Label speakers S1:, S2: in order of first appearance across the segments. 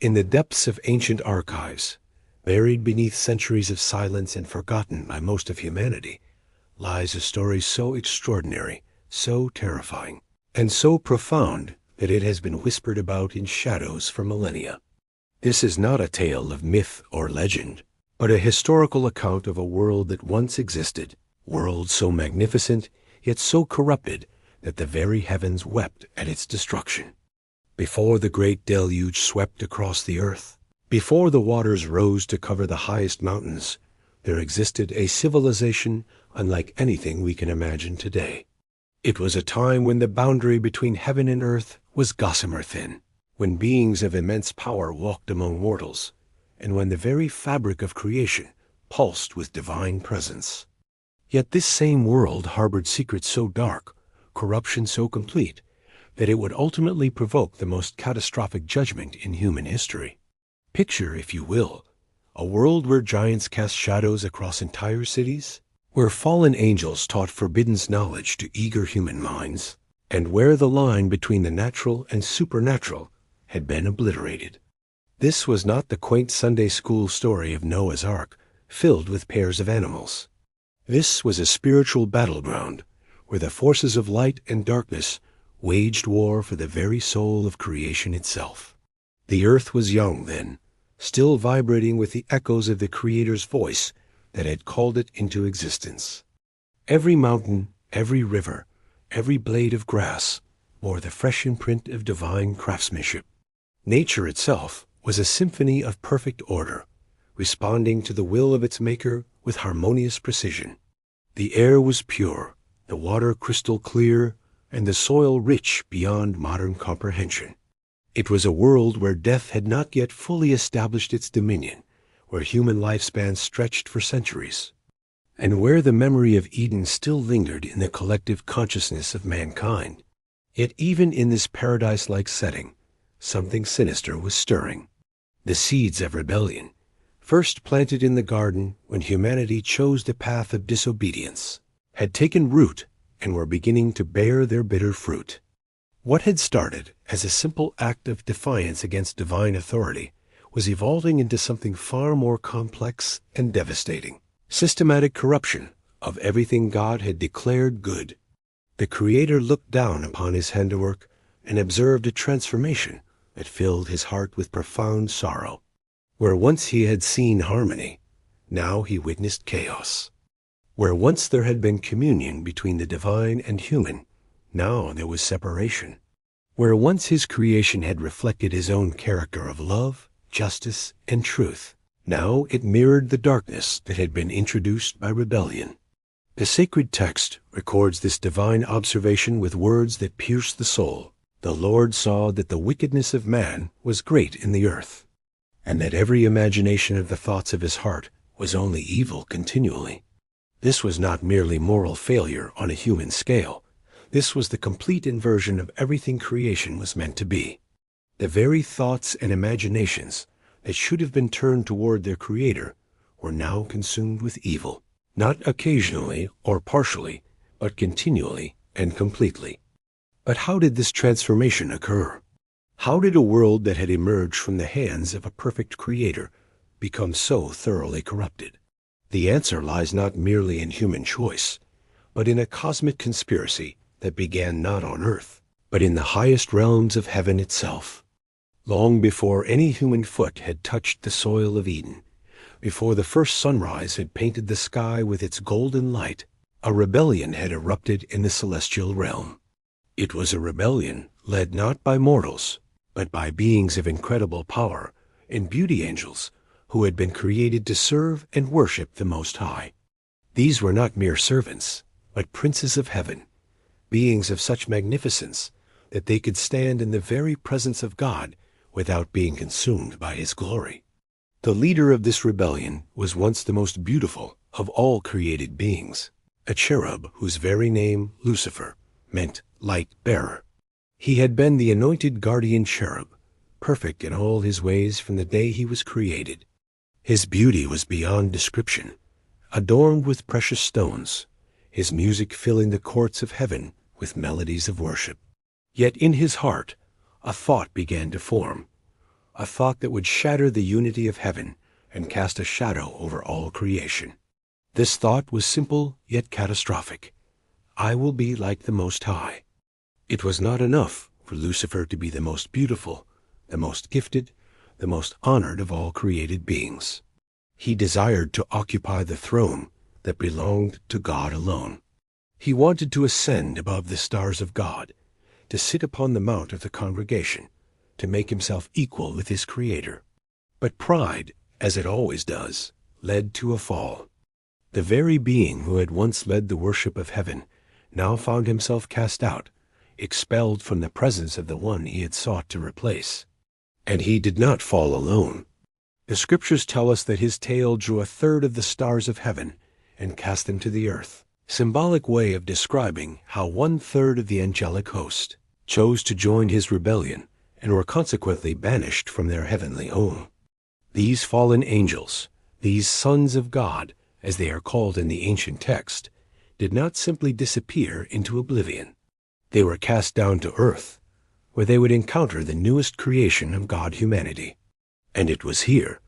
S1: In the depths of ancient archives, buried beneath centuries of silence and forgotten by most of humanity, lies a story so extraordinary, so terrifying, and so profound that it has been whispered about in shadows for millennia. This is not a tale of myth or legend, but a historical account of a world that once existed, world so magnificent, yet so corrupted that the very heavens wept at its destruction. Before the great deluge swept across the earth, before the waters rose to cover the highest mountains, there existed a civilization unlike anything we can imagine today. It was a time when the boundary between heaven and earth was gossamer thin, when beings of immense power walked among mortals, and when the very fabric of creation pulsed with divine presence. Yet this same world harbored secrets so dark, corruption so complete, that it would ultimately provoke the most catastrophic judgment in human history. Picture, if you will, a world where giants cast shadows across entire cities, where fallen angels taught forbidden knowledge to eager human minds, and where the line between the natural and supernatural had been obliterated. This was not the quaint Sunday school story of Noah's Ark, filled with pairs of animals. This was a spiritual battleground, where the forces of light and darkness waged war for the very soul of creation itself. The earth was young then, still vibrating with the echoes of the Creator's voice that had called it into existence. Every mountain, every river, every blade of grass bore the fresh imprint of divine craftsmanship. Nature itself was a symphony of perfect order, responding to the will of its maker with harmonious precision. The air was pure, the water crystal clear, and the soil rich beyond modern comprehension. It was a world where death had not yet fully established its dominion, where human lifespans stretched for centuries, and where the memory of Eden still lingered in the collective consciousness of mankind. Yet even in this paradise-like setting, something sinister was stirring. The seeds of rebellion, first planted in the garden when humanity chose the path of disobedience, had taken root and were beginning to bear their bitter fruit. What had started as a simple act of defiance against divine authority was evolving into something far more complex and devastating. Systematic corruption of everything God had declared good. The Creator looked down upon his handiwork and observed a transformation that filled his heart with profound sorrow. Where once he had seen harmony, now he witnessed chaos. Where once there had been communion between the divine and human, now there was separation. Where once his creation had reflected his own character of love, justice, and truth, now it mirrored the darkness that had been introduced by rebellion. The sacred text records this divine observation with words that pierce the soul. The Lord saw that the wickedness of man was great in the earth, and that every imagination of the thoughts of his heart was only evil continually. This was not merely moral failure on a human scale. This was the complete inversion of everything creation was meant to be. The very thoughts and imaginations that should have been turned toward their Creator were now consumed with evil, not occasionally or partially, but continually and completely. But how did this transformation occur? How did a world that had emerged from the hands of a perfect Creator become so thoroughly corrupted? The answer lies not merely in human choice, but in a cosmic conspiracy that began not on earth, but in the highest realms of heaven itself. Long before any human foot had touched the soil of Eden, before the first sunrise had painted the sky with its golden light, a rebellion had erupted in the celestial realm. It was a rebellion led not by mortals, but by beings of incredible power and beauty angels who had been created to serve and worship the Most High. These were not mere servants, but princes of heaven, beings of such magnificence that they could stand in the very presence of God without being consumed by his glory. The leader of this rebellion was once the most beautiful of all created beings, a cherub whose very name, Lucifer, meant light bearer. He had been the anointed guardian cherub, perfect in all his ways from the day he was created. His beauty was beyond description, adorned with precious stones, his music filling the courts of heaven with melodies of worship. Yet in his heart, a thought began to form, a thought that would shatter the unity of heaven and cast a shadow over all creation. This thought was simple yet catastrophic. I will be like the Most High. It was not enough for Lucifer to be the most beautiful, the most gifted, the most honored of all created beings. He desired to occupy the throne that belonged to God alone. He wanted to ascend above the stars of God, to sit upon the mount of the congregation, to make himself equal with his Creator. But pride, as it always does, led to a fall. The very being who had once led the worship of heaven now found himself cast out, expelled from the presence of the one he had sought to replace. And he did not fall alone. The scriptures tell us that his tail drew a third of the stars of heaven and cast them to the earth, symbolic way of describing how 1/3 of the angelic host chose to join his rebellion and were consequently banished from their heavenly home. These fallen angels, these sons of God, as they are called in the ancient text, did not simply disappear into oblivion. They were cast down to earth, where they would encounter the newest creation of God humanity. And it was here,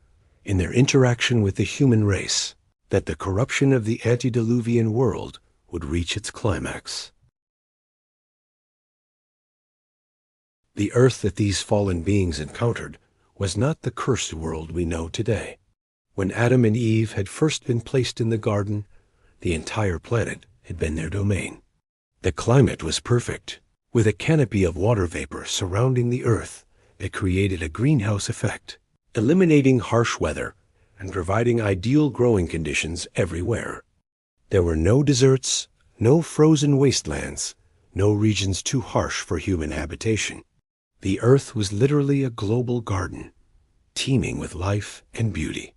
S1: in their interaction with the human race, that the corruption of the antediluvian world would reach its climax. The earth that these fallen beings encountered was not the cursed world we know today. When Adam and Eve had first been placed in the garden, the entire planet had been their domain. The climate was perfect, with a canopy of water vapor surrounding the earth that created a greenhouse effect, eliminating harsh weather and providing ideal growing conditions everywhere. There were no deserts, no frozen wastelands, no regions too harsh for human habitation. The earth was literally a global garden, teeming with life and beauty.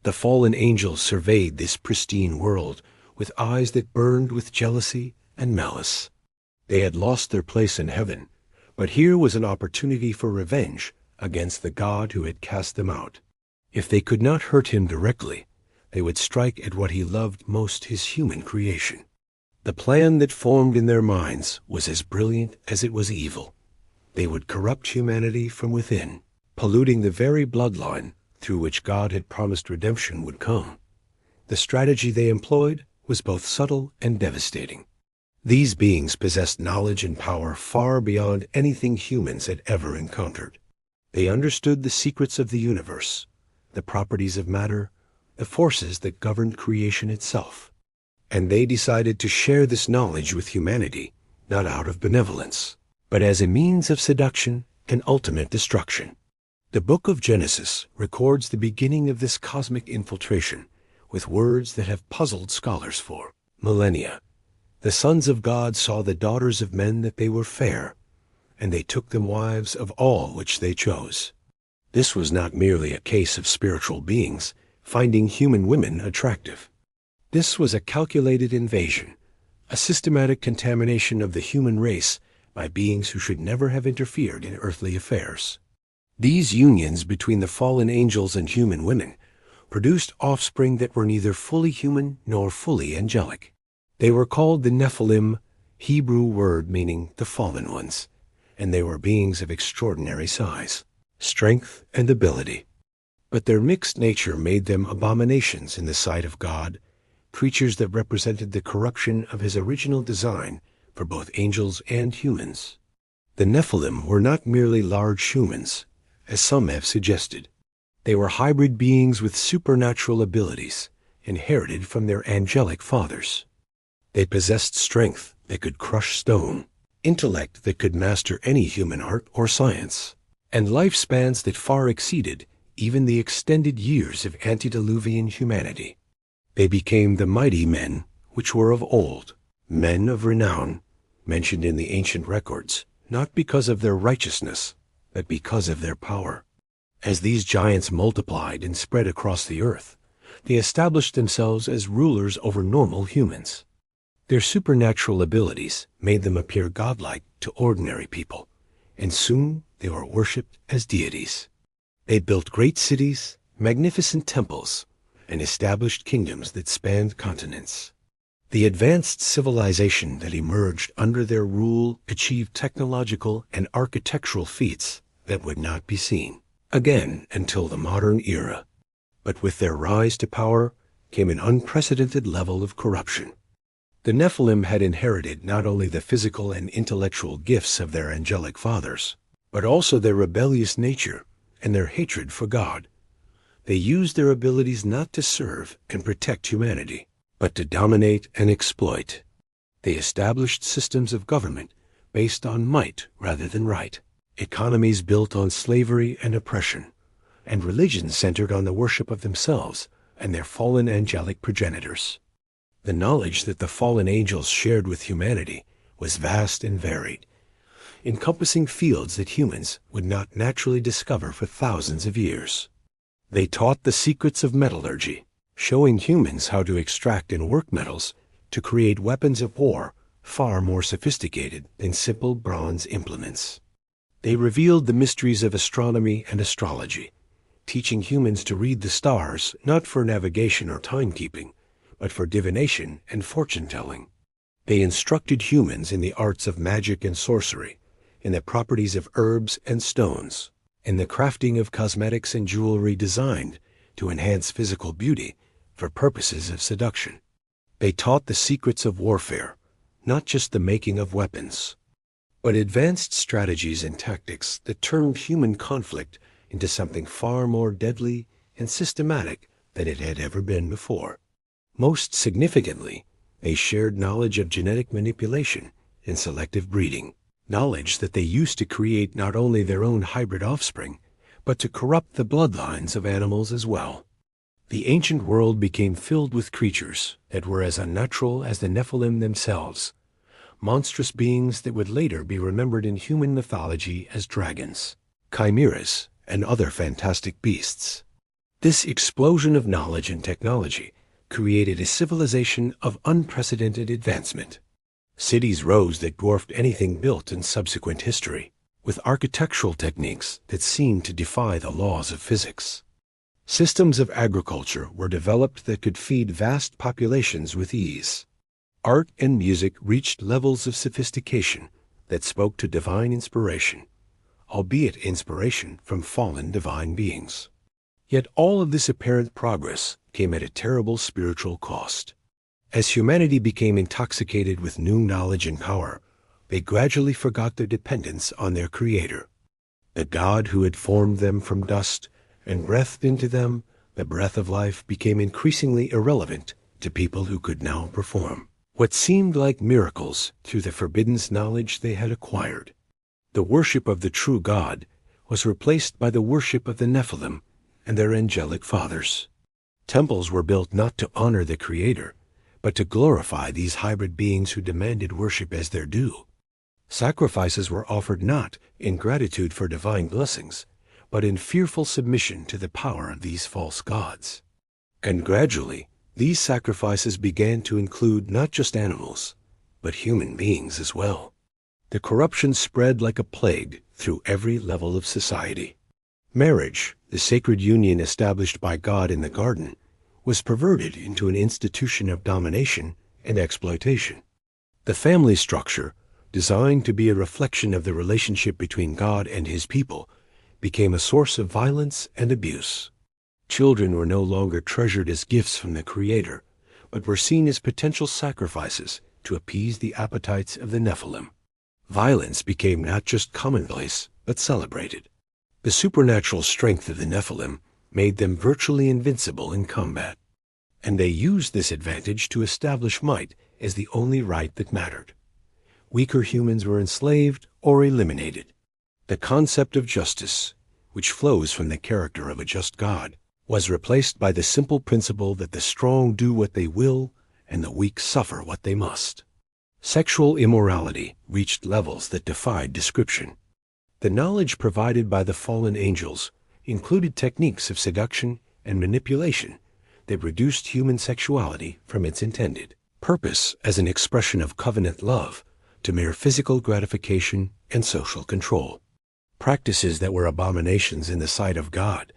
S1: The fallen angels surveyed this pristine world with eyes that burned with jealousy and malice. They had lost their place in heaven, but here was an opportunity for revenge against the God who had cast them out. If they could not hurt him directly, they would strike at what he loved most, his human creation. The plan that formed in their minds was as brilliant as it was evil. They would corrupt humanity from within, polluting the very bloodline through which God had promised redemption would come. The strategy they employed was both subtle and devastating. These beings possessed knowledge and power far beyond anything humans had ever encountered. They understood the secrets of the universe, the properties of matter, the forces that governed creation itself. And they decided to share this knowledge with humanity, not out of benevolence, but as a means of seduction and ultimate destruction. The book of Genesis records the beginning of this cosmic infiltration with words that have puzzled scholars for millennia. The sons of God saw the daughters of men that they were fair, and they took them wives of all which they chose. This was not merely a case of spiritual beings finding human women attractive. This was a calculated invasion, a systematic contamination of the human race by beings who should never have interfered in earthly affairs. These unions between the fallen angels and human women produced offspring that were neither fully human nor fully angelic. They were called the Nephilim, Hebrew word meaning the fallen ones, and they were beings of extraordinary size, strength, and ability. But their mixed nature made them abominations in the sight of God, creatures that represented the corruption of his original design for both angels and humans. The Nephilim were not merely large humans, as some have suggested. They were hybrid beings with supernatural abilities, inherited from their angelic fathers. They possessed strength that could crush stone, intellect that could master any human art or science, and lifespans that far exceeded even the extended years of antediluvian humanity. They became the mighty men which were of old, men of renown, mentioned in the ancient records, not because of their righteousness, but because of their power. As these giants multiplied and spread across the earth, they established themselves as rulers over normal humans. Their supernatural abilities made them appear godlike to ordinary people, and soon they were worshipped as deities. They built great cities, magnificent temples, and established kingdoms that spanned continents. The advanced civilization that emerged under their rule achieved technological and architectural feats that would not be seen again until the modern era. But with their rise to power came an unprecedented level of corruption. The Nephilim had inherited not only the physical and intellectual gifts of their angelic fathers, but also their rebellious nature and their hatred for God. They used their abilities not to serve and protect humanity, but to dominate and exploit. They established systems of government based on might rather than right, economies built on slavery and oppression, and religions centered on the worship of themselves and their fallen angelic progenitors. The knowledge that the fallen angels shared with humanity was vast and varied, encompassing fields that humans would not naturally discover for thousands of years. They taught the secrets of metallurgy, showing humans how to extract and work metals to create weapons of war far more sophisticated than simple bronze implements. They revealed the mysteries of astronomy and astrology, teaching humans to read the stars not for navigation or timekeeping, but for divination and fortune-telling. They instructed humans in the arts of magic and sorcery, in the properties of herbs and stones, in the crafting of cosmetics and jewelry designed to enhance physical beauty for purposes of seduction. They taught the secrets of warfare, not just the making of weapons, but advanced strategies and tactics that turned human conflict into something far more deadly and systematic than it had ever been before. Most significantly, they shared knowledge of genetic manipulation and selective breeding, knowledge that they used to create not only their own hybrid offspring, but to corrupt the bloodlines of animals as well. The ancient world became filled with creatures that were as unnatural as the Nephilim themselves, monstrous beings that would later be remembered in human mythology as dragons, chimeras, and other fantastic beasts. This explosion of knowledge and technology created a civilization of unprecedented advancement. Cities rose that dwarfed anything built in subsequent history, with architectural techniques that seemed to defy the laws of physics. Systems of agriculture were developed that could feed vast populations with ease. Art and music reached levels of sophistication that spoke to divine inspiration, albeit inspiration from fallen divine beings. Yet all of this apparent progress came at a terrible spiritual cost. As humanity became intoxicated with new knowledge and power, they gradually forgot their dependence on their Creator, the God who had formed them from dust and breathed into them the breath of life. Became increasingly irrelevant to people who could now perform what seemed like miracles through the forbidden knowledge they had acquired. The worship of the true God was replaced by the worship of the Nephilim and their angelic fathers. Temples were built not to honor the Creator, but to glorify these hybrid beings who demanded worship as their due. Sacrifices were offered not in gratitude for divine blessings, but in fearful submission to the power of these false gods. And gradually, these sacrifices began to include not just animals, but human beings as well. The corruption spread like a plague through every level of society. Marriage, the sacred union established by God in the garden, was perverted into an institution of domination and exploitation. The family structure, designed to be a reflection of the relationship between God and His people, became a source of violence and abuse. Children were no longer treasured as gifts from the Creator, but were seen as potential sacrifices to appease the appetites of the Nephilim. Violence became not just commonplace, but celebrated. The supernatural strength of the Nephilim made them virtually invincible in combat, and they used this advantage to establish might as the only right that mattered. Weaker humans were enslaved or eliminated. The concept of justice, which flows from the character of a just God, was replaced by the simple principle that the strong do what they will and the weak suffer what they must. Sexual immorality reached levels that defied description. The knowledge provided by the fallen angels included techniques of seduction and manipulation that reduced human sexuality from its intended purpose as an expression of covenant love to mere physical gratification and social control. Practices that were abominations in the sight of God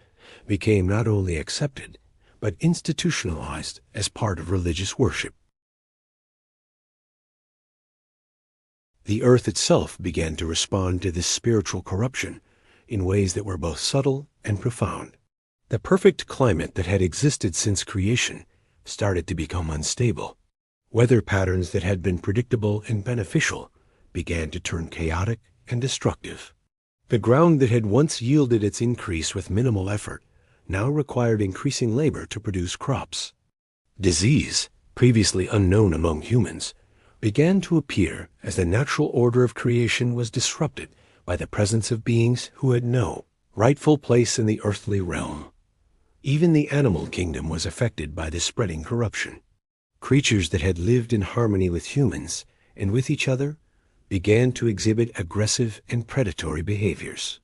S1: became not only accepted, but institutionalized as part of religious worship. The earth itself began to respond to this spiritual corruption in ways that were both subtle and profound. The perfect climate that had existed since creation started to become unstable. Weather patterns that had been predictable and beneficial began to turn chaotic and destructive. The ground that had once yielded its increase with minimal effort now required increasing labor to produce crops. Disease, previously unknown among humans, began to appear as the natural order of creation was disrupted by the presence of beings who had no rightful place in the earthly realm. Even the animal kingdom was affected by this spreading corruption. Creatures that had lived in harmony with humans and with each other began to exhibit aggressive and predatory behaviors.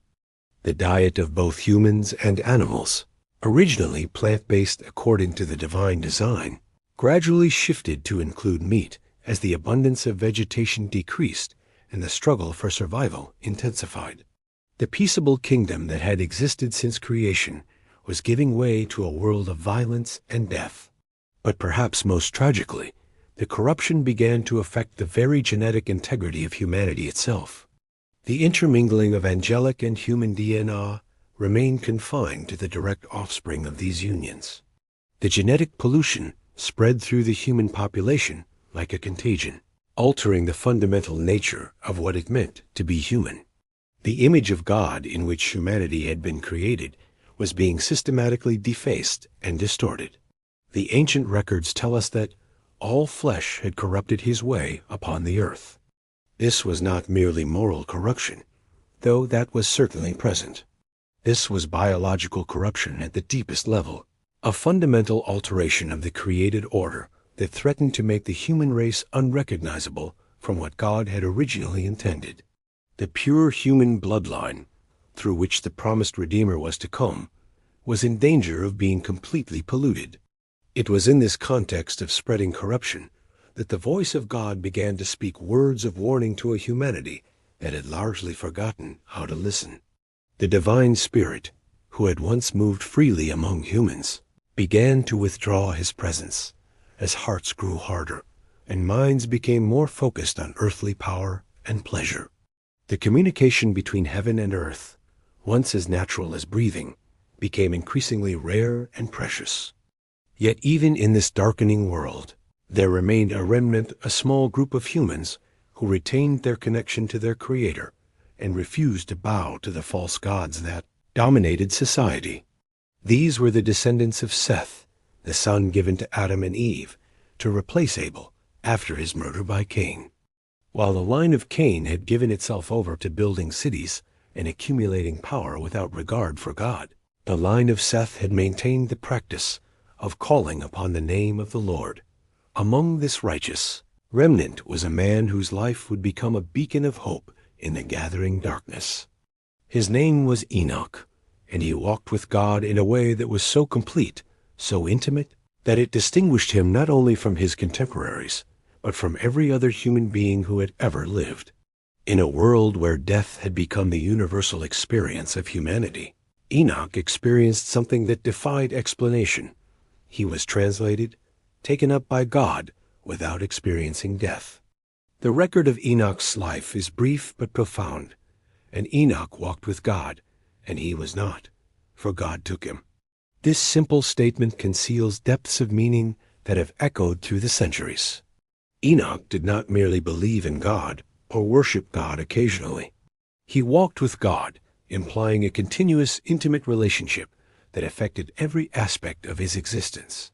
S1: The diet of both humans and animals, originally plant-based according to the divine design, gradually shifted to include meat as the abundance of vegetation decreased and the struggle for survival intensified. The peaceable kingdom that had existed since creation was giving way to a world of violence and death. But perhaps most tragically, the corruption began to affect the very genetic integrity of humanity itself. The intermingling of angelic and human DNA remained confined to the direct offspring of these unions. The genetic pollution spread through the human population like a contagion, altering the fundamental nature of what it meant to be human. The image of God in which humanity had been created was being systematically defaced and distorted. The ancient records tell us that all flesh had corrupted his way upon the earth. This was not merely moral corruption, though that was certainly present. This was biological corruption at the deepest level, a fundamental alteration of the created order that threatened to make the human race unrecognizable from what God had originally intended. The pure human bloodline, through which the promised Redeemer was to come, was in danger of being completely polluted. It was in this context of spreading corruption that the voice of God began to speak words of warning to a humanity that had largely forgotten how to listen. The divine Spirit, who had once moved freely among humans, began to withdraw his presence as hearts grew harder and minds became more focused on earthly power and pleasure. The communication between heaven and earth, once as natural as breathing, became increasingly rare and precious. Yet even in this darkening world, there remained a remnant, a small group of humans who retained their connection to their Creator and refused to bow to the false gods that dominated society. These were the descendants of Seth, the son given to Adam and Eve to replace Abel after his murder by Cain. While the line of Cain had given itself over to building cities and accumulating power without regard for God, the line of Seth had maintained the practice of calling upon the name of the Lord. Among this righteous remnant was a man whose life would become a beacon of hope in the gathering darkness. His name was Enoch, and he walked with God in a way that was so complete, so intimate, that it distinguished him not only from his contemporaries, but from every other human being who had ever lived. In a world where death had become the universal experience of humanity, Enoch experienced something that defied explanation. He was translated, taken up by God, without experiencing death. The record of Enoch's life is brief but profound. And Enoch walked with God, and he was not, for God took him. This simple statement conceals depths of meaning that have echoed through the centuries. Enoch did not merely believe in God or worship God occasionally. He walked with God, implying a continuous, intimate relationship that affected every aspect of his existence.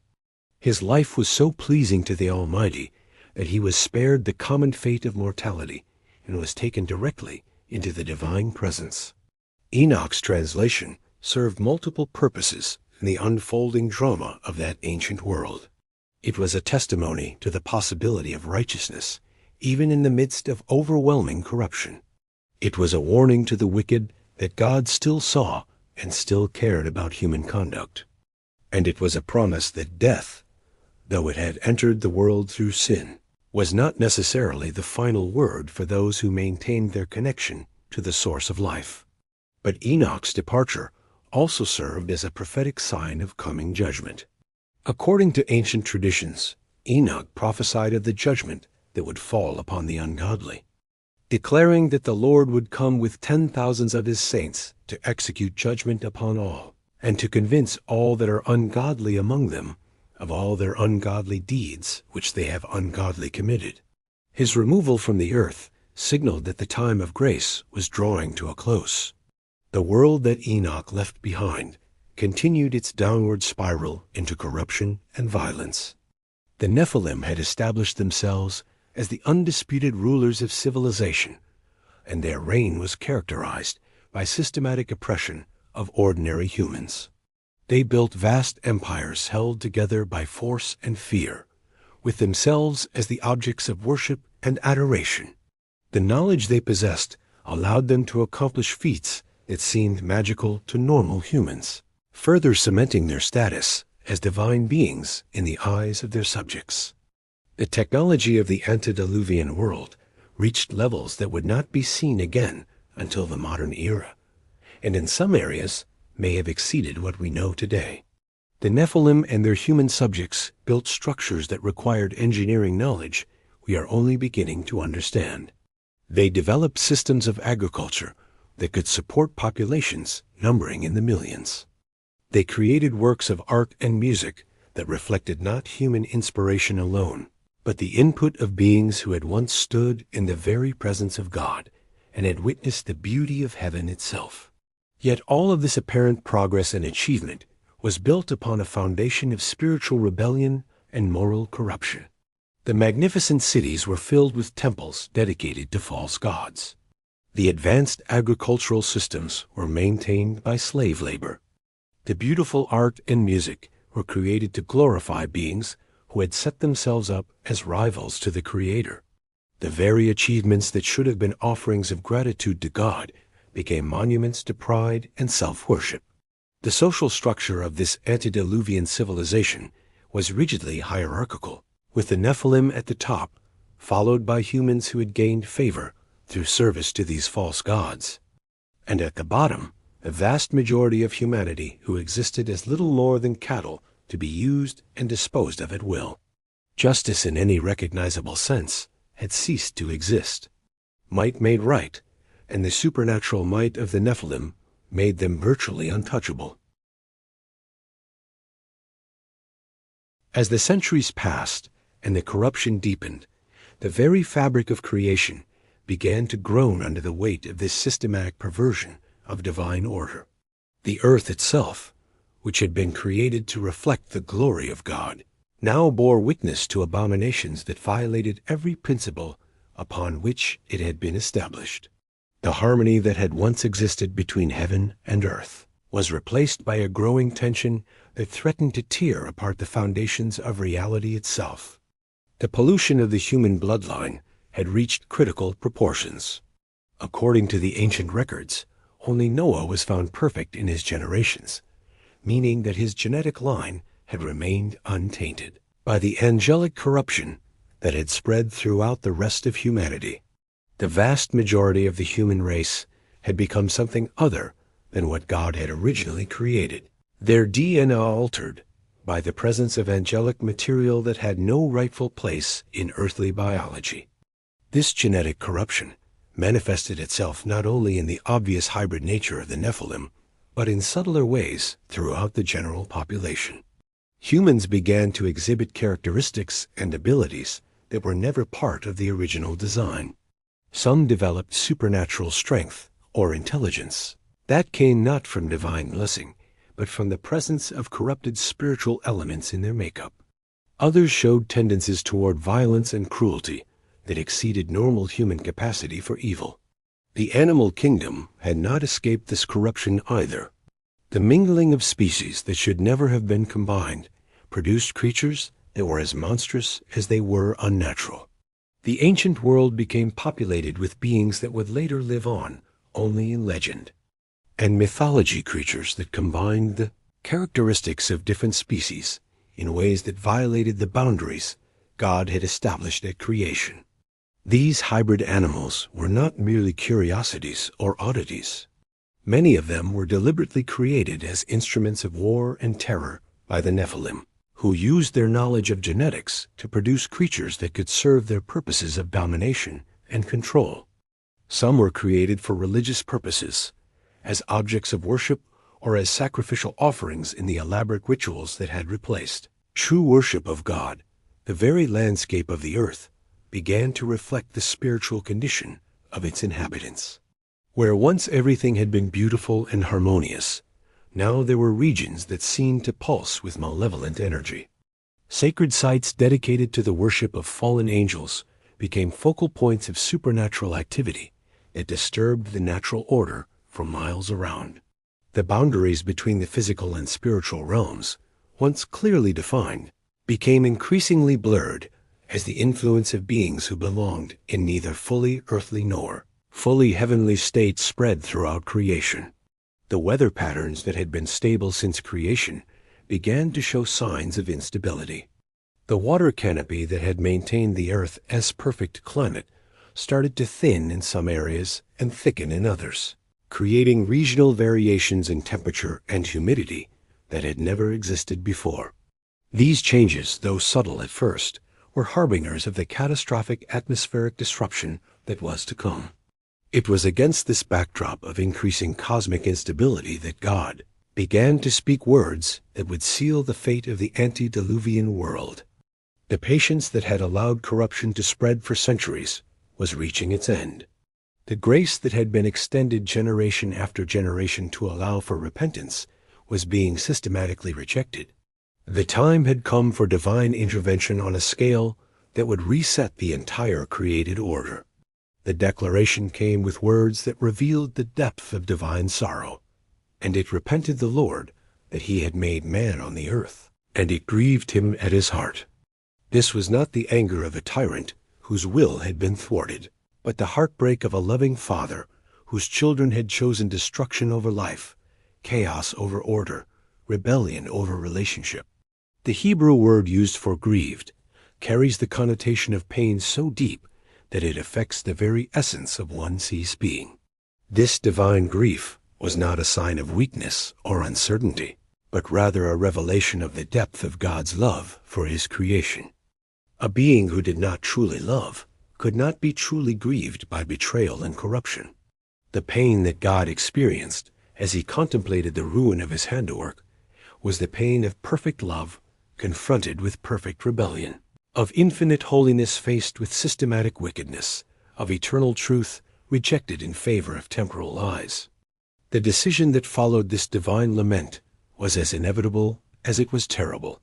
S1: His life was so pleasing to the Almighty that he was spared the common fate of mortality and was taken directly into the divine presence. Enoch's translation served multiple purposes in the unfolding drama of that ancient world. It was a testimony to the possibility of righteousness, even in the midst of overwhelming corruption. It was a warning to the wicked that God still saw and still cared about human conduct. And it was a promise that death, though it had entered the world through sin, was not necessarily the final word for those who maintained their connection to the source of life. But Enoch's departure also served as a prophetic sign of coming judgment. According to ancient traditions, Enoch prophesied of the judgment that would fall upon the ungodly. declaring that the Lord would come with 10,000s of his saints to execute judgment upon all, and to convince all that are ungodly among them of all their ungodly deeds which they have ungodly committed. His removal from the earth signaled that the time of grace was drawing to a close. The world that Enoch left behind continued its downward spiral into corruption and violence. The Nephilim had established themselves as the undisputed rulers of civilization, and their reign was characterized by systematic oppression of ordinary humans. They built vast empires held together by force and fear, with themselves as the objects of worship and adoration. The knowledge they possessed allowed them to accomplish feats that seemed magical to normal humans, further cementing their status as divine beings in the eyes of their subjects. The technology of the antediluvian world reached levels that would not be seen again until the modern era, and in some areas may have exceeded what we know today. The Nephilim and their human subjects built structures that required engineering knowledge we are only beginning to understand. They developed systems of agriculture that could support populations numbering in the millions. They created works of art and music that reflected not human inspiration alone, but the input of beings who had once stood in the very presence of God and had witnessed the beauty of heaven itself. Yet all of this apparent progress and achievement was built upon a foundation of spiritual rebellion and moral corruption. The magnificent cities were filled with temples dedicated to false gods. The advanced agricultural systems were maintained by slave labor. The beautiful art and music were created to glorify beings who had set themselves up as rivals to the Creator. The very achievements that should have been offerings of gratitude to God became monuments to pride and self-worship. The social structure of this antediluvian civilization was rigidly hierarchical, with the Nephilim at the top, followed by humans who had gained favor through service to these false gods, and at the bottom, the vast majority of humanity who existed as little more than cattle to be used and disposed of at will. Justice in any recognizable sense had ceased to exist. Might made right, and the supernatural might of the Nephilim made them virtually untouchable. As the centuries passed and the corruption deepened, the very fabric of creation began to groan under the weight of this systematic perversion of divine order. The earth itself, which had been created to reflect the glory of God, now bore witness to abominations that violated every principle upon which it had been established. The harmony that had once existed between heaven and earth was replaced by a growing tension that threatened to tear apart the foundations of reality itself. The pollution of the human bloodline had reached critical proportions. According to the ancient records, only Noah was found perfect in his generations, meaning that his genetic line had remained untainted by the angelic corruption that had spread throughout the rest of humanity. The vast majority of the human race had become something other than what God had originally created, their DNA altered by the presence of angelic material that had no rightful place in earthly biology. This genetic corruption manifested itself not only in the obvious hybrid nature of the Nephilim, but in subtler ways throughout the general population. Humans began to exhibit characteristics and abilities that were never part of the original design. Some developed supernatural strength or intelligence. That came not from divine blessing, but from the presence of corrupted spiritual elements in their makeup. Others showed tendencies toward violence and cruelty that exceeded normal human capacity for evil. The animal kingdom had not escaped this corruption either. The mingling of species that should never have been combined produced creatures that were as monstrous as they were unnatural. The ancient world became populated with beings that would later live on only in legend, and mythology creatures that combined the characteristics of different species in ways that violated the boundaries God had established at creation. These hybrid animals were not merely curiosities or oddities. Many of them were deliberately created as instruments of war and terror by the Nephilim, who used their knowledge of genetics to produce creatures that could serve their purposes of domination and control. Some were created for religious purposes, as objects of worship or as sacrificial offerings in the elaborate rituals that had replaced true worship of God. The very landscape of the earth began to reflect the spiritual condition of its inhabitants. Where once everything had been beautiful and harmonious, now there were regions that seemed to pulse with malevolent energy. Sacred sites dedicated to the worship of fallen angels became focal points of supernatural activity that disturbed the natural order for miles around. The boundaries between the physical and spiritual realms, once clearly defined, became increasingly blurred as the influence of beings who belonged in neither fully earthly nor fully heavenly states spread throughout creation. The weather patterns that had been stable since creation began to show signs of instability. The water canopy that had maintained the earth as perfect climate started to thin in some areas and thicken in others, creating regional variations in temperature and humidity that had never existed before. These changes, though subtle at first, were harbingers of the catastrophic atmospheric disruption that was to come. It was against this backdrop of increasing cosmic instability that God began to speak words that would seal the fate of the antediluvian world. The patience that had allowed corruption to spread for centuries was reaching its end. The grace that had been extended generation after generation to allow for repentance was being systematically rejected. The time had come for divine intervention on a scale that would reset the entire created order. The declaration came with words that revealed the depth of divine sorrow. And it repented the Lord that he had made man on the earth, and it grieved him at his heart. This was not the anger of a tyrant whose will had been thwarted, but the heartbreak of a loving father whose children had chosen destruction over life, chaos over order, rebellion over relationship. The Hebrew word used for grieved carries the connotation of pain so deep that it affects the very essence of one ceased being. This divine grief was not a sign of weakness or uncertainty, but rather a revelation of the depth of God's love for his creation. A being who did not truly love could not be truly grieved by betrayal and corruption. The pain that God experienced as he contemplated the ruin of his handiwork was the pain of perfect love confronted with perfect rebellion, of infinite holiness faced with systematic wickedness, of eternal truth rejected in favor of temporal lies. The decision that followed this divine lament was as inevitable as it was terrible.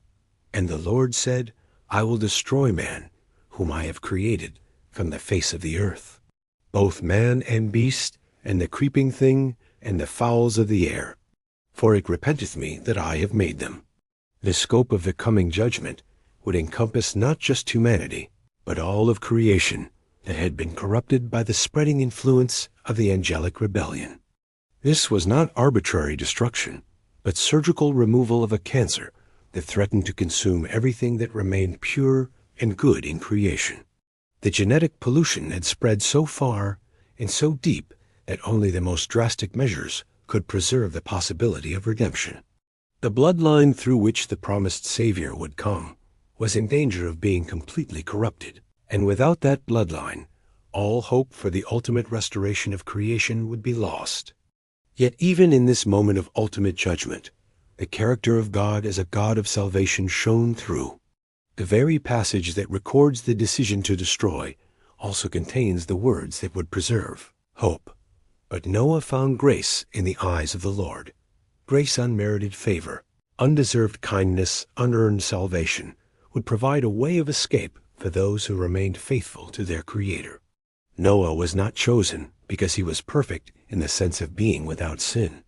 S1: And the Lord said, I will destroy man, whom I have created, from the face of the earth, both man and beast, and the creeping thing, and the fowls of the air. For it repenteth me that I have made them. The scope of the coming judgment would encompass not just humanity, but all of creation that had been corrupted by the spreading influence of the angelic rebellion. This was not arbitrary destruction, but surgical removal of a cancer that threatened to consume everything that remained pure and good in creation. The genetic pollution had spread so far and so deep that only the most drastic measures could preserve the possibility of redemption. The bloodline through which the promised Savior would come was in danger of being completely corrupted, and without that bloodline, all hope for the ultimate restoration of creation would be lost. Yet even in this moment of ultimate judgment, the character of God as a God of salvation shone through. The very passage that records the decision to destroy also contains the words that would preserve hope. But Noah found grace in the eyes of the Lord. Grace, unmerited favor, undeserved kindness, unearned salvation would provide a way of escape for those who remained faithful to their Creator. Noah was not chosen because he was perfect in the sense of being without sin.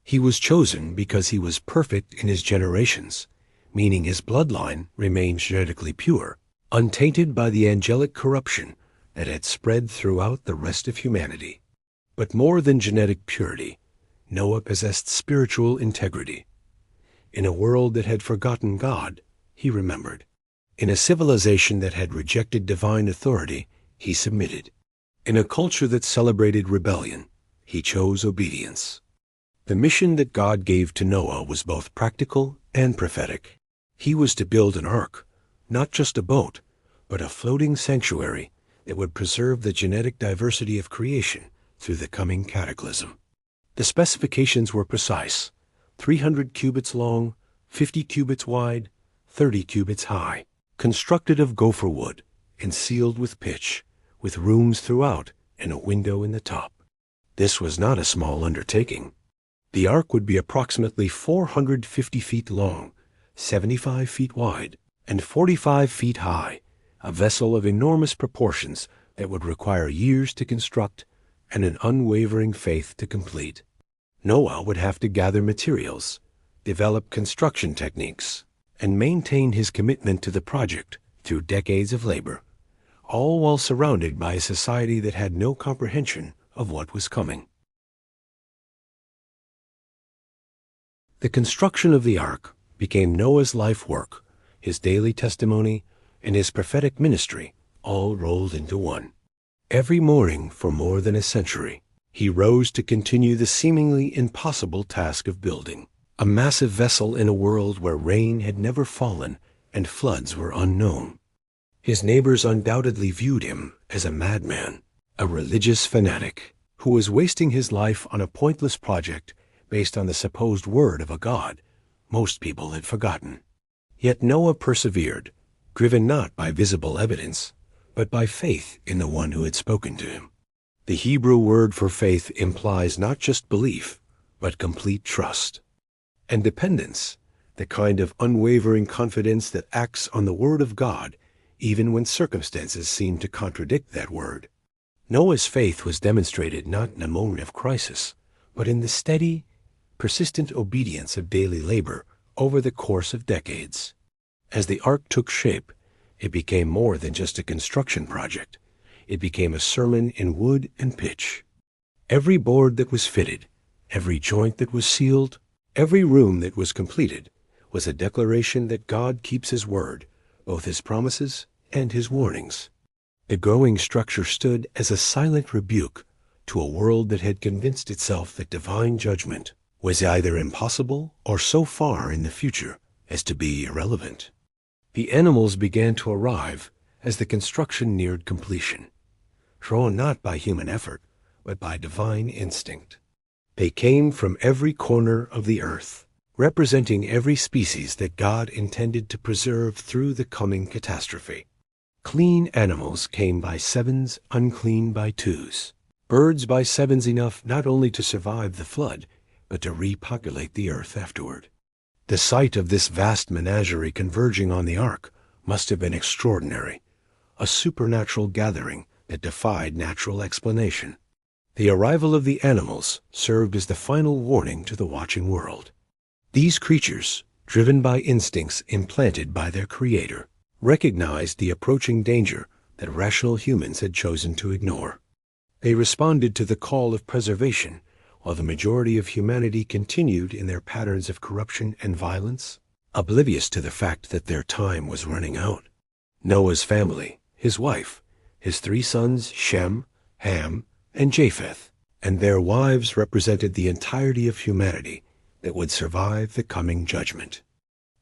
S1: He was chosen because he was perfect in his generations, meaning his bloodline remained genetically pure, untainted by the angelic corruption that had spread throughout the rest of humanity. But more than genetic purity, Noah possessed spiritual integrity. In a world that had forgotten God, he remembered. In a civilization that had rejected divine authority, he submitted. In a culture that celebrated rebellion, he chose obedience. The mission that God gave to Noah was both practical and prophetic. He was to build an ark, not just a boat, but a floating sanctuary that would preserve the genetic diversity of creation through the coming cataclysm. The specifications were precise: 300 cubits long, 50 cubits wide, 30 cubits high, constructed of gopher wood and sealed with pitch, with rooms throughout and a window in the top. This was not a small undertaking. The ark would be approximately 450 feet long, 75 feet wide, and 45 feet high, a vessel of enormous proportions that would require years to construct and an unwavering faith to complete. Noah would have to gather materials, develop construction techniques, and maintain his commitment to the project through decades of labor, all while surrounded by a society that had no comprehension of what was coming. The construction of the ark became Noah's life work, his daily testimony, and his prophetic ministry, all rolled into one. Every morning for more than a century, he rose to continue the seemingly impossible task of building a massive vessel in a world where rain had never fallen and floods were unknown. His neighbors undoubtedly viewed him as a madman, a religious fanatic who was wasting his life on a pointless project based on the supposed word of a god most people had forgotten. Yet Noah persevered, driven not by visible evidence, but by faith in the one who had spoken to him. The Hebrew word for faith implies not just belief, but complete trust and dependence, the kind of unwavering confidence that acts on the word of God even when circumstances seem to contradict that word. Noah's faith was demonstrated not in a moment of crisis, but in the steady, persistent obedience of daily labor over the course of decades. As the ark took shape, it became more than just a construction project. It became a sermon in wood and pitch. Every board that was fitted, every joint that was sealed, every room that was completed, was a declaration that God keeps his word, both his promises and his warnings. The growing structure stood as a silent rebuke to a world that had convinced itself that divine judgment was either impossible or so far in the future as to be irrelevant. The animals began to arrive as the construction neared completion, drawn not by human effort, but by divine instinct. They came from every corner of the earth, representing every species that God intended to preserve through the coming catastrophe. Clean animals came by sevens, unclean by twos. Birds by sevens enough not only to survive the flood, but to repopulate the earth afterward. The sight of this vast menagerie converging on the ark must have been extraordinary, a supernatural gathering that defied natural explanation. The arrival of the animals served as the final warning to the watching world. These creatures, driven by instincts implanted by their Creator, recognized the approaching danger that rational humans had chosen to ignore. They responded to the call of preservation, while the majority of humanity continued in their patterns of corruption and violence, oblivious to the fact that their time was running out. Noah's family, his wife, his 3 sons Shem, Ham, and Japheth, and their wives represented the entirety of humanity that would survive the coming judgment.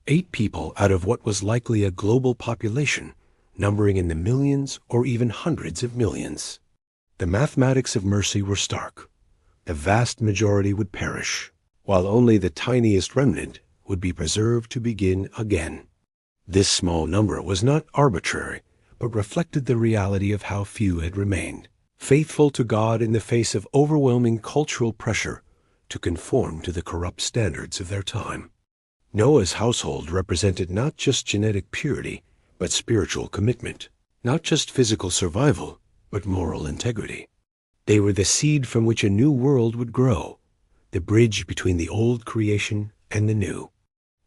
S1: 8 people out of what was likely a global population, numbering in the millions or even hundreds of millions. The mathematics of mercy were stark. The vast majority would perish, while only the tiniest remnant would be preserved to begin again. This small number was not arbitrary, but reflected the reality of how few had remained, faithful to God in the face of overwhelming cultural pressure to conform to the corrupt standards of their time. Noah's household represented not just genetic purity, but spiritual commitment, not just physical survival, but moral integrity. They were the seed from which a new world would grow, the bridge between the old creation and the new.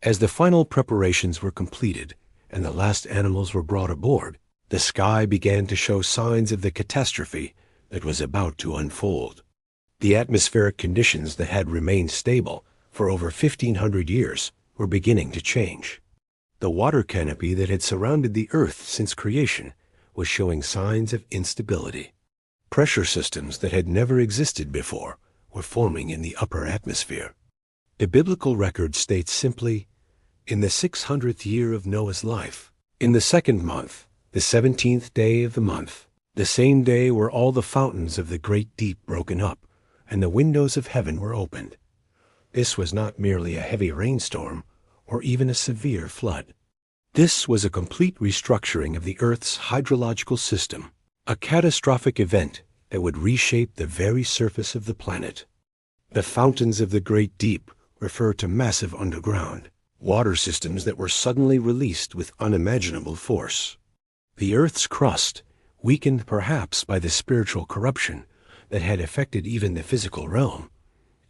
S1: As the final preparations were completed and the last animals were brought aboard, the sky began to show signs of the catastrophe that was about to unfold. The atmospheric conditions that had remained stable for over 1,500 years were beginning to change. The water canopy that had surrounded the earth since creation was showing signs of instability. Pressure systems that had never existed before were forming in the upper atmosphere. The biblical record states simply, "In the 600th year of Noah's life, in the 2nd month, the 17th day of the month, The same day were all the fountains of the great deep broken up, and the windows of heaven were opened. This was not merely a heavy rainstorm, or even a severe flood. This was a complete restructuring of the Earth's hydrological system, a catastrophic event that would reshape the very surface of the planet. The fountains of the great deep refer to massive underground water systems that were suddenly released with unimaginable force. The Earth's crust, weakened perhaps by the spiritual corruption that had affected even the physical realm,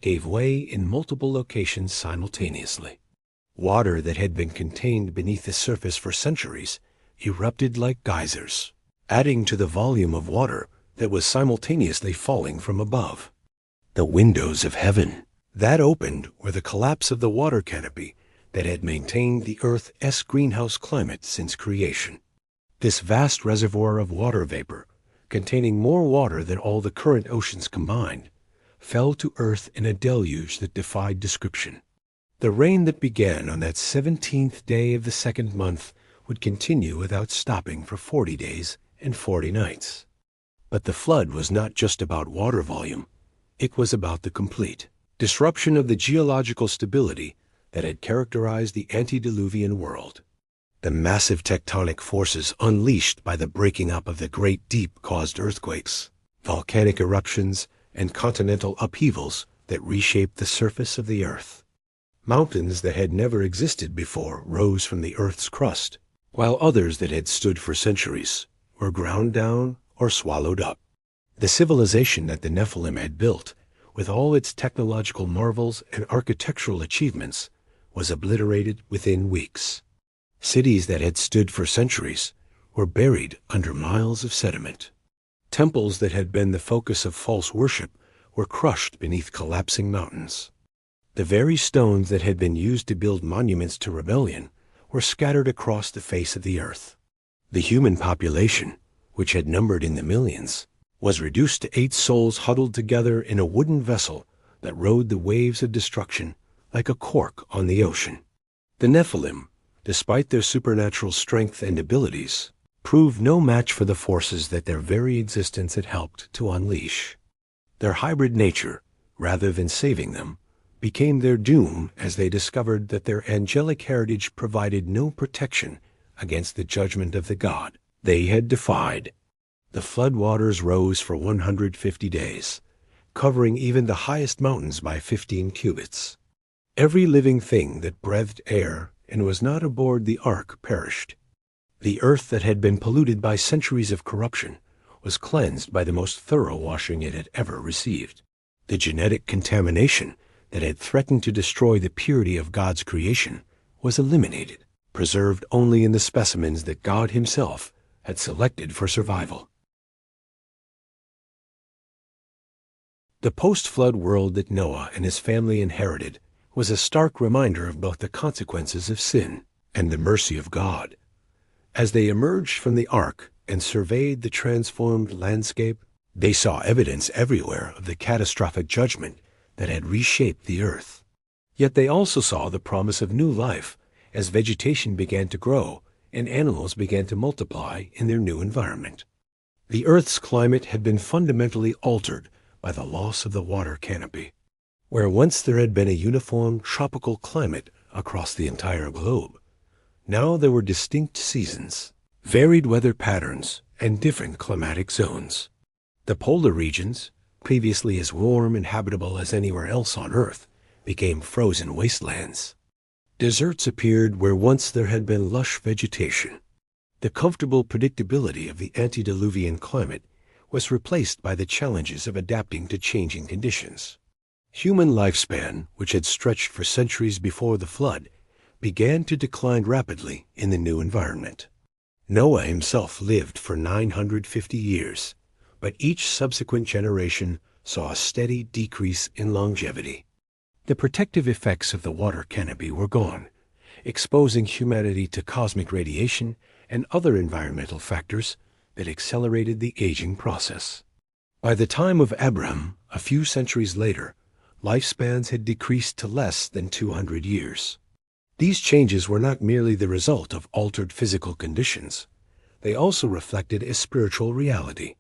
S1: gave way in multiple locations simultaneously. Water that had been contained beneath the surface for centuries erupted like geysers, adding to the volume of water that was simultaneously falling from above. The windows of heaven that opened were the collapse of the water canopy that had maintained the Earth's greenhouse climate since creation. This vast reservoir of water vapor, containing more water than all the current oceans combined, fell to Earth in a deluge that defied description. The rain that began on that 17th day of the second month would continue without stopping for 40 days and 40 nights. But the flood was not just about water volume. It was about the complete disruption of the geological stability that had characterized the antediluvian world. The massive tectonic forces unleashed by the breaking up of the great deep caused earthquakes, volcanic eruptions, and continental upheavals that reshaped the surface of the Earth. Mountains that had never existed before rose from the Earth's crust, while others that had stood for centuries were ground down or swallowed up. The civilization that the Nephilim had built, with all its technological marvels and architectural achievements, was obliterated within weeks. Cities that had stood for centuries were buried under miles of sediment. Temples that had been the focus of false worship were crushed beneath collapsing mountains. The very stones that had been used to build monuments to rebellion were scattered across the face of the earth. The human population, which had numbered in the millions, was reduced to 8 souls huddled together in a wooden vessel that rode the waves of destruction like a cork on the ocean. The Nephilim, despite their supernatural strength and abilities, proved no match for the forces that their very existence had helped to unleash. Their hybrid nature, rather than saving them, became their doom as they discovered that their angelic heritage provided no protection against the judgment of the God they had defied. The flood waters rose for 150 days, covering even the highest mountains by 15 cubits. Every living thing that breathed air and was not aboard the ark perished. The earth that had been polluted by centuries of corruption was cleansed by the most thorough washing it had ever received. The genetic contamination that had threatened to destroy the purity of God's creation was eliminated, preserved only in the specimens that God himself had selected for survival. The post-flood world that Noah and his family inherited was a stark reminder of both the consequences of sin and the mercy of God. As they emerged from the ark and surveyed the transformed landscape, they saw evidence everywhere of the catastrophic judgment that had reshaped the earth. Yet they also saw the promise of new life as vegetation began to grow and animals began to multiply in their new environment. The earth's climate had been fundamentally altered by the loss of the water canopy. Where once there had been a uniform tropical climate across the entire globe, now there were distinct seasons, varied weather patterns, and different climatic zones. The polar regions, previously as warm and habitable as anywhere else on Earth, became frozen wastelands. Deserts appeared where once there had been lush vegetation. The comfortable predictability of the antediluvian climate was replaced by the challenges of adapting to changing conditions. Human lifespan, which had stretched for centuries before the flood, began to decline rapidly in the new environment. Noah himself lived for 950 years, but each subsequent generation saw a steady decrease in longevity. The protective effects of the water canopy were gone, exposing humanity to cosmic radiation and other environmental factors that accelerated the aging process. By the time of Abraham, a few centuries later, lifespans had decreased to less than 200 years. These changes were not merely the result of altered physical conditions. they also reflected a spiritual reality.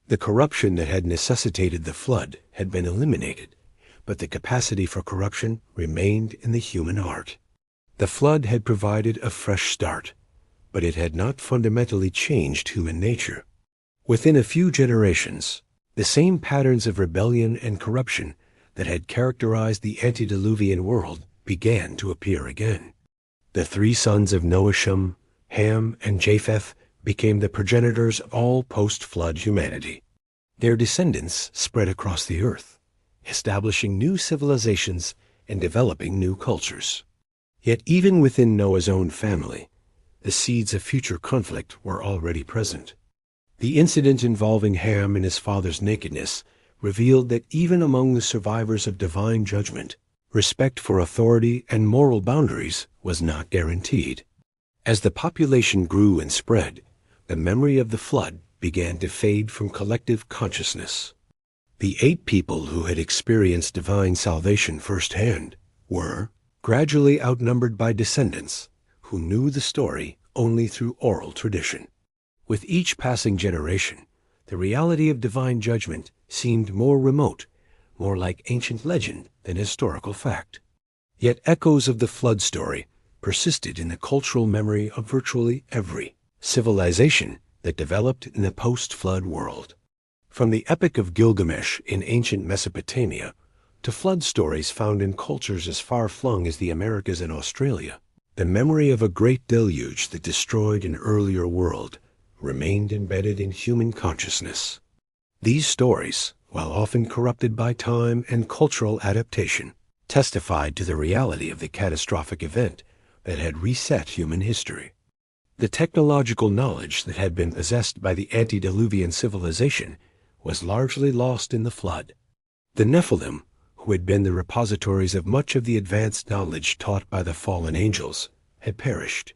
S1: The corruption that had necessitated the flood had been eliminated, but the capacity for corruption remained in the human heart. The flood had provided a fresh start, but it had not fundamentally changed human nature. Within a few generations, the same patterns of rebellion and corruption that had characterized the antediluvian world began to appear again. The three sons of Noah, Ham, and Japheth became the progenitors of all post-flood humanity. Their descendants spread across the earth, establishing new civilizations and developing new cultures. Yet even within Noah's own family, the seeds of future conflict were already present. The incident involving Ham and his father's nakedness revealed that even among the survivors of divine judgment, respect for authority and moral boundaries was not guaranteed. As the population grew and spread, the memory of the flood began to fade from collective consciousness. The 8 people who had experienced divine salvation firsthand were gradually outnumbered by descendants who knew the story only through oral tradition. With each passing generation, the reality of divine judgment seemed more remote, more like ancient legend than historical fact. Yet echoes of the flood story persisted in the cultural memory of virtually every civilization that developed in the post-flood world. From the Epic of Gilgamesh in ancient Mesopotamia to flood stories found in cultures as far-flung as the Americas and Australia, the memory of a great deluge that destroyed an earlier world remained embedded in human consciousness. These stories, while often corrupted by time and cultural adaptation, testified to the reality of the catastrophic event that had reset human history. The technological knowledge that had been possessed by the antediluvian civilization was largely lost in the flood. The Nephilim, who had been the repositories of much of the advanced knowledge taught by the fallen angels, had perished.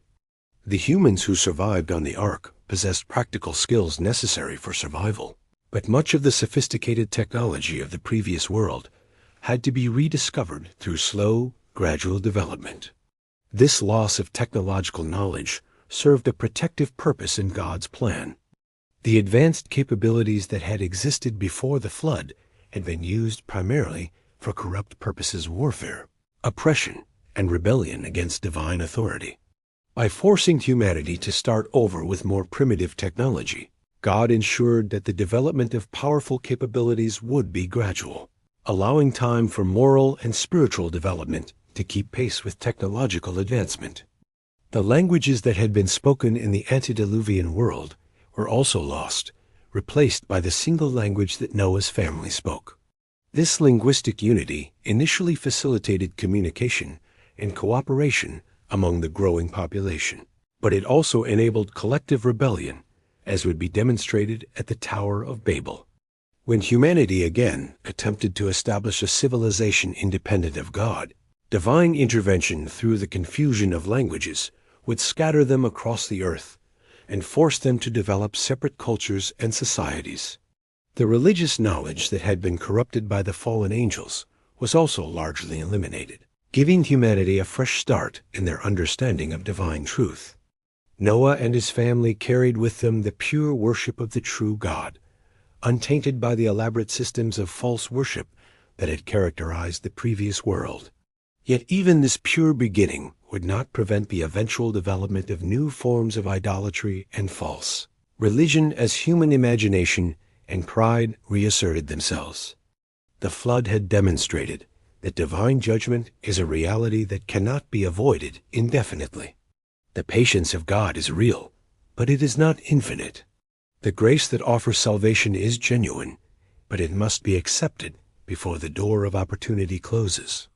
S1: The humans who survived on the ark possessed practical skills necessary for survival, but much of the sophisticated technology of the previous world had to be rediscovered through slow, gradual development. This loss of technological knowledge served a protective purpose in God's plan. The advanced capabilities that had existed before the flood had been used primarily for corrupt purposes of warfare, oppression, and rebellion against divine authority. By forcing humanity to start over with more primitive technology, God ensured that the development of powerful capabilities would be gradual, allowing time for moral and spiritual development to keep pace with technological advancement. The languages that had been spoken in the antediluvian world were also lost, replaced by the single language that Noah's family spoke. This linguistic unity initially facilitated communication and cooperation among the growing population, but it also enabled collective rebellion, as would be demonstrated at the Tower of Babel. When humanity again attempted to establish a civilization independent of God, divine intervention through the confusion of languages would scatter them across the earth and force them to develop separate cultures and societies. The religious knowledge that had been corrupted by the fallen angels was also largely eliminated, giving humanity a fresh start in their understanding of divine truth. Noah and his family carried with them the pure worship of the true God, untainted by the elaborate systems of false worship that had characterized the previous world. Yet even this pure beginning would not prevent the eventual development of new forms of idolatry and false religion as human imagination and pride reasserted themselves. The flood had demonstrated that divine judgment is a reality that cannot be avoided indefinitely. The patience of God is real, but it is not infinite. The grace that offers salvation is genuine, but it must be accepted before the door of opportunity closes.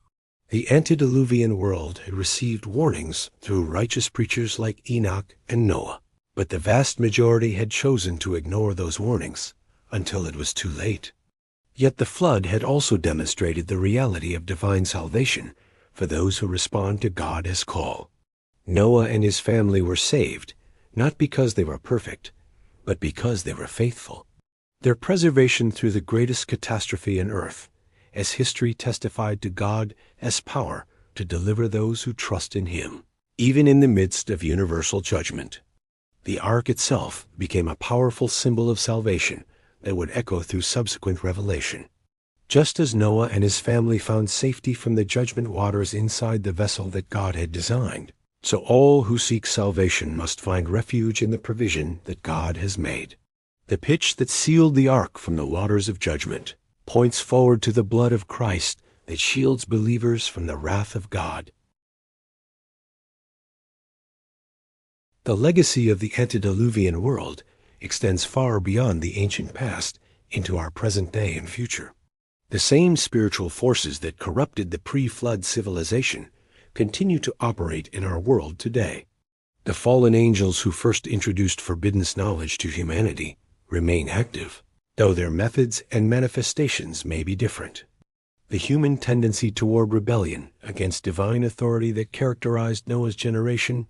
S1: The antediluvian world had received warnings through righteous preachers like Enoch and Noah, but the vast majority had chosen to ignore those warnings until it was too late. Yet the flood had also demonstrated the reality of divine salvation for those who respond to God's call. Noah and his family were saved, not because they were perfect, but because they were faithful. Their preservation through the greatest catastrophe on earth, as history testified to God as power to deliver those who trust in Him, even in the midst of universal judgment. The ark itself became a powerful symbol of salvation that would echo through subsequent revelation. Just as Noah and his family found safety from the judgment waters inside the vessel that God had designed, so all who seek salvation must find refuge in the provision that God has made. The pitch that sealed the ark from the waters of judgment points forward to the blood of Christ that shields believers from the wrath of God. The legacy of the antediluvian world extends far beyond the ancient past into our present day and future. The same spiritual forces that corrupted the pre-flood civilization continue to operate in our world today. The fallen angels who first introduced forbidden knowledge to humanity remain active, though their methods and manifestations may be different. The human tendency toward rebellion against divine authority that characterized Noah's generation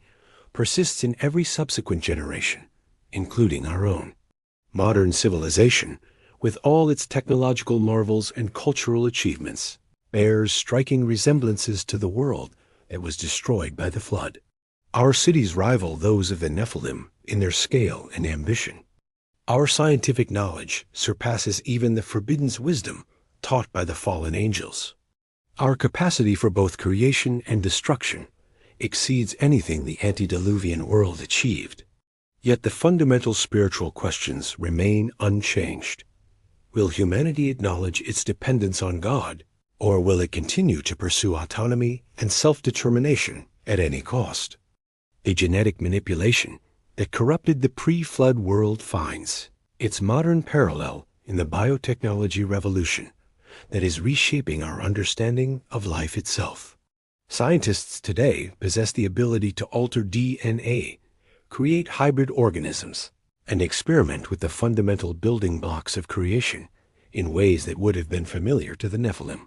S1: persists in every subsequent generation, including our own. Modern civilization, with all its technological marvels and cultural achievements, bears striking resemblances to the world that was destroyed by the flood. Our cities rival those of the Nephilim in their scale and ambition. Our scientific knowledge surpasses even the forbidden wisdom taught by the fallen angels. Our capacity for both creation and destruction exceeds anything the antediluvian world achieved. Yet the fundamental spiritual questions remain unchanged. Will humanity acknowledge its dependence on God, or will it continue to pursue autonomy and self-determination at any cost? The genetic manipulation that corrupted the pre-flood world finds its modern parallel in the biotechnology revolution that is reshaping our understanding of life itself. Scientists today possess the ability to alter DNA, create hybrid organisms, and experiment with the fundamental building blocks of creation in ways that would have been familiar to the Nephilim.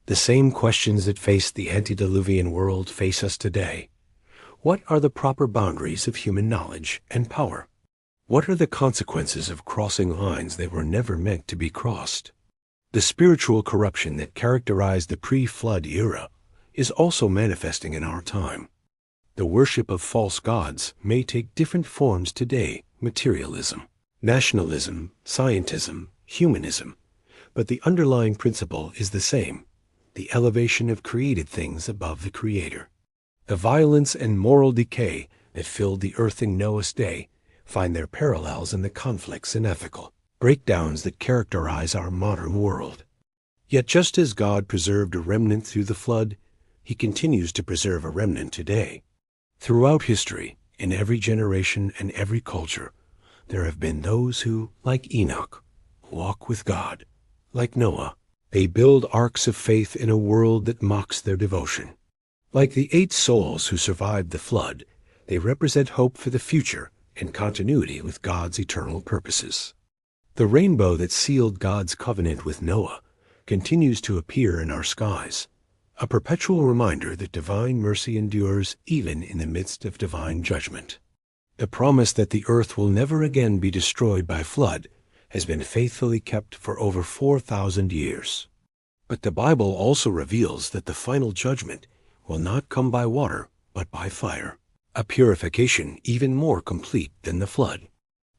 S1: The same questions that faced the antediluvian world face us today. What are the proper boundaries of human knowledge and power? What are the consequences of crossing lines that were never meant to be crossed? The spiritual corruption that characterized the pre-flood era is also manifesting in our time. The worship of false gods may take different forms today: materialism, nationalism, scientism, humanism, but the underlying principle is the same: the elevation of created things above the Creator. The violence and moral decay that filled the earth in Noah's day find their parallels in the conflicts and ethical breakdowns that characterize our modern world. Yet just as God preserved a remnant through the flood, He continues to preserve a remnant today. Throughout history, in every generation and every culture, there have been those who, like Enoch, walk with God. Like Noah, they build arks of faith in a world that mocks their devotion. Like the 8 souls who survived the flood, they represent hope for the future and continuity with God's eternal purposes. The rainbow that sealed God's covenant with Noah continues to appear in our skies, a perpetual reminder that divine mercy endures even in the midst of divine judgment. The promise that the earth will never again be destroyed by flood has been faithfully kept for over 4,000 years. But the Bible also reveals that the final judgment will not come by water, but by fire, a purification even more complete than the flood.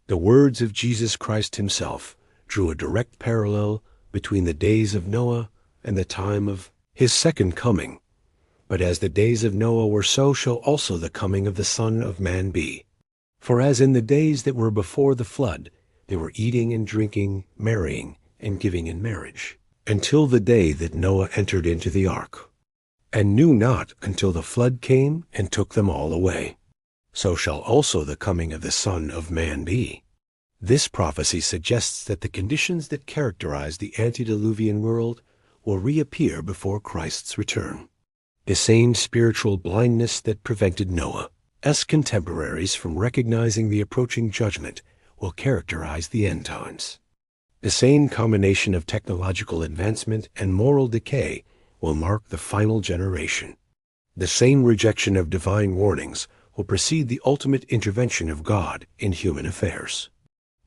S1: The words of Jesus Christ Himself drew a direct parallel between the days of Noah and the time of His second coming. But as the days of Noah were, so shall also the coming of the Son of Man be. For as in the days that were before the flood, they were eating and drinking, marrying, and giving in marriage, until the day that Noah entered into the ark, and knew not until the flood came and took them all away. So shall also the coming of the Son of Man be. This prophecy suggests that the conditions that characterize the antediluvian world will reappear before Christ's return. The same spiritual blindness that prevented Noah's contemporaries from recognizing the approaching judgment will characterize the end times. The same combination of technological advancement and moral decay will mark the final generation. The same rejection of divine warnings will precede the ultimate intervention of God in human affairs.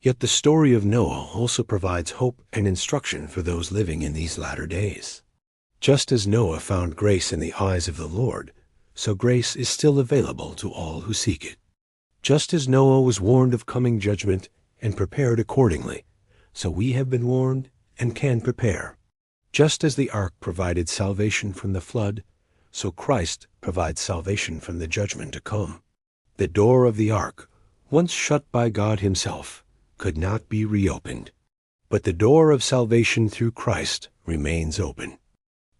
S1: Yet the story of Noah also provides hope and instruction for those living in these latter days. Just as Noah found grace in the eyes of the Lord, so grace is still available to all who seek it. Just as Noah was warned of coming judgment and prepared accordingly, so we have been warned and can prepare. Just as the ark provided salvation from the flood, so Christ provides salvation from the judgment to come. The door of the ark, once shut by God himself, could not be reopened. But the door of salvation through Christ remains open.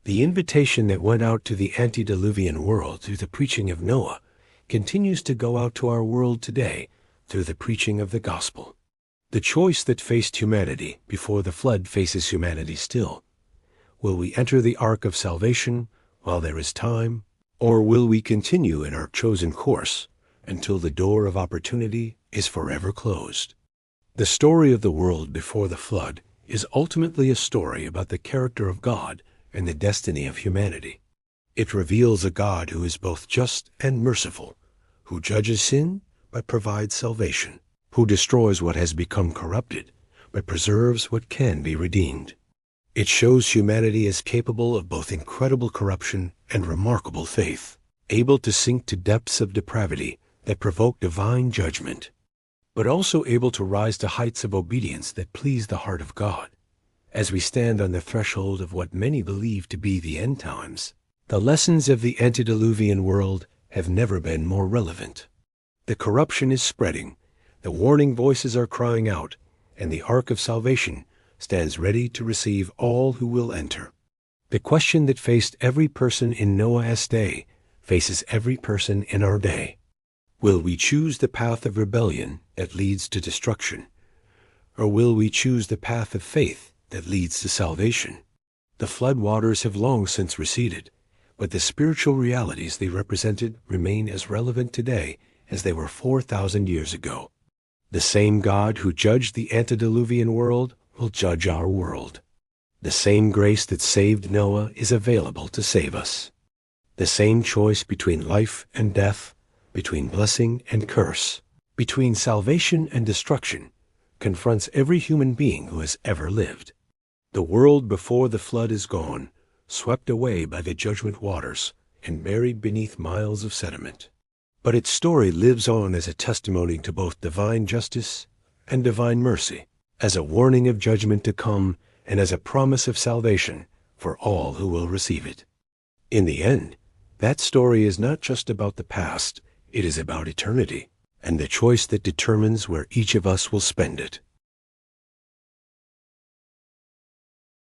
S1: The invitation that went out to the antediluvian world through the preaching of Noah continues to go out to our world today through the preaching of the gospel. The choice that faced humanity before the flood faces humanity still. Will we enter the ark of salvation while there is time, or will we continue in our chosen course until the door of opportunity is forever closed? The story of the world before the flood is ultimately a story about the character of God and the destiny of humanity. It reveals a God who is both just and merciful, who judges sin but provides salvation, who destroys what has become corrupted but preserves what can be redeemed. It shows humanity as capable of both incredible corruption and remarkable faith, able to sink to depths of depravity that provoke divine judgment, but also able to rise to heights of obedience that please the heart of God. As we stand on the threshold of what many believe to be the end times, the lessons of the antediluvian world have never been more relevant. The corruption is spreading, the warning voices are crying out, and the ark of salvation stands ready to receive all who will enter. The question that faced every person in Noah's day faces every person in our day. Will we choose the path of rebellion that leads to destruction, or will we choose the path of faith that leads to salvation? The flood waters have long since receded, but the spiritual realities they represented remain as relevant today as they were 4,000 years ago. The same God who judged the antediluvian world will judge our world. The same grace that saved Noah is available to save us. The same choice between life and death, between blessing and curse, between salvation and destruction, confronts every human being who has ever lived. The world before the flood is gone, swept away by the judgment waters and buried beneath miles of sediment. But its story lives on as a testimony to both divine justice and divine mercy, as a warning of judgment to come and as a promise of salvation for all who will receive it. In the end, that story is not just about the past, it is about eternity, and the choice that determines where each of us will spend it.